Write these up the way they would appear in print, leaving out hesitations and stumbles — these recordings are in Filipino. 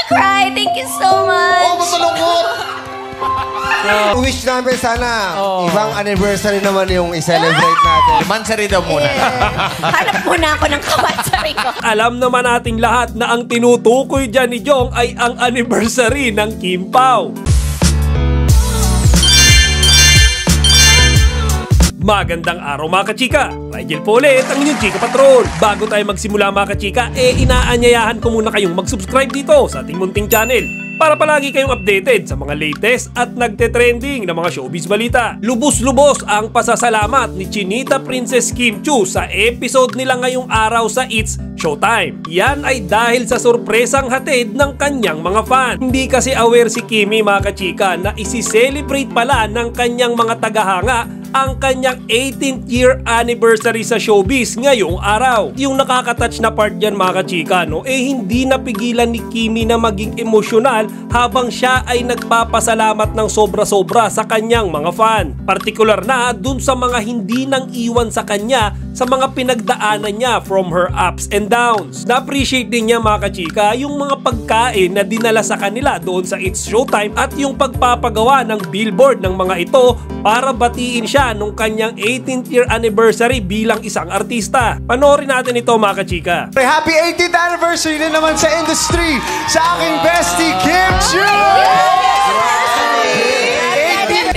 cry. Thank you so much. Oh, masalungkot. Wish namin sana ibang anniversary naman yung i-celebrate natin. Mansari daw muna. Hanap muna ako ng kamansari ko. Alam naman nating lahat na ang tinutukoy dyan ni Jong ay ang anniversary ng Kim Pao. Magandang araw mga kachika! Rigel po ulit ang inyong Chika Patrol. Bago tayo magsimula mga kachika, inaanyayahan ko muna kayong mag-subscribe dito sa ating munting channel para palagi kayong updated sa mga latest at nagte-trending na mga showbiz balita. Lubos-lubos ang pasasalamat ni Chinita Princess Kim Chiu sa episode nila ngayong araw sa It's Showtime. Yan ay dahil sa sorpresang hatid ng kanyang mga fan. Hindi kasi aware si Kimi mga kachika na isi-celebrate pala ng kanyang mga tagahanga ang kanyang 18th year anniversary sa showbiz ngayong araw. Yung nakakatouch na part dyan mga kachika, hindi napigilan ni Kimi na maging emosyonal habang siya ay nagpapasalamat ng sobra-sobra sa kanyang mga fan. Partikular na dun sa mga hindi nang iwan sa kanya sa mga pinagdaanan niya from her ups and downs. Na-appreciate din niya mga kachika yung mga pagkain na dinala sa kanila doon sa It's Showtime at yung pagpapagawa ng billboard ng mga ito para batiin siya nung kanyang 18th year anniversary bilang isang artista. Panoorin natin ito mga kachika. Happy 18th anniversary din naman sa industry sa aking bestie Kim Chiu!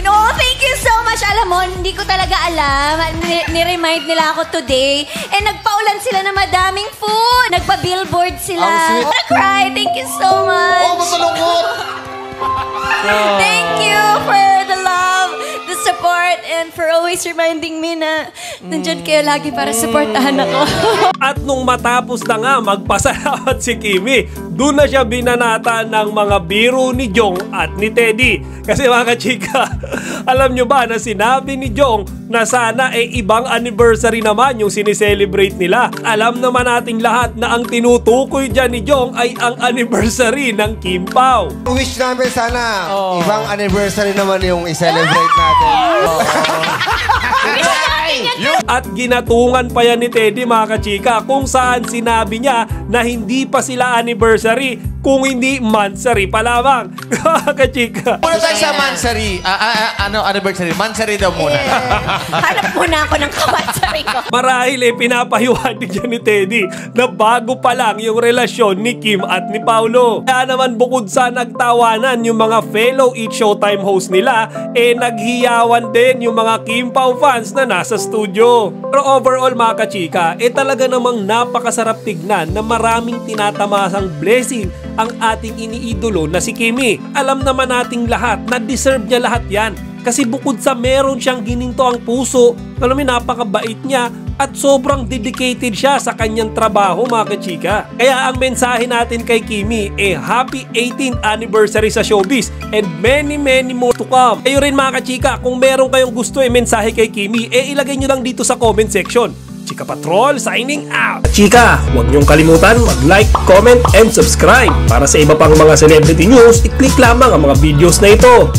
No, thank you so much. Alam mo, hindi ko talaga alam. Ni-remind nila ako today. Nagpaulan sila na madaming food. Nagpa-billboard sila. Ang sweet. Cry. Thank you so much. Oh, masalungkot. Thank you for the love, the support, and for always reminding me na nandyan kayo lagi para supportahan ako. At nung matapos na nga magpasalamat si Kimi, doon na siya binanata ng mga biro ni Jong at ni Teddy. Kasi mga kachika, alam nyo ba na sinabi ni Jong na sana ibang anniversary naman yung sineselebrate nila. Alam naman nating lahat na ang tinutukoy dyan ni Jong ay ang anniversary ng Kim Pao. Wish namin sana ibang anniversary naman yung i-celebrate natin. At ginatungan pa yan ni Teddy mga kachika kung saan sinabi niya na hindi pa sila anniversary kung hindi mansari pa lamang. Kachika. Muna tayo sa Mansari. Anniversary. Mansari daw muna. Hanap muna ako ng kamansari ko. Marahil pinapahiwatig dyan ni Teddy na bago pa lang yung relasyon ni Kim at ni Paolo. Kaya naman bukod sa nagtawanan yung mga fellow It's Showtime host nila, naghiyawan din yung mga Kim Pao fans na nasa studio. Pero overall mga kachika, talaga namang napakasarap tignan na maraming tinatamasang blessing ang ating iniidolo na si Kimi. Alam naman nating lahat na deserve niya lahat yan. Kasi bukod sa meron siyang gininto ang puso, alam mo, napakabait niya at sobrang dedicated siya sa kanyang trabaho mga kachika. Kaya ang mensahe natin kay Kimi, happy 18th anniversary sa showbiz and many more to come. Kayo rin mga kachika, kung meron kayong gusto mensahe kay Kimi, ilagay nyo lang dito sa comment section. Chika Patrol signing out! Chika, huwag niyong kalimutan mag-like, comment, and subscribe. Para sa iba pang mga celebrity news, i-click lamang ang mga videos na ito.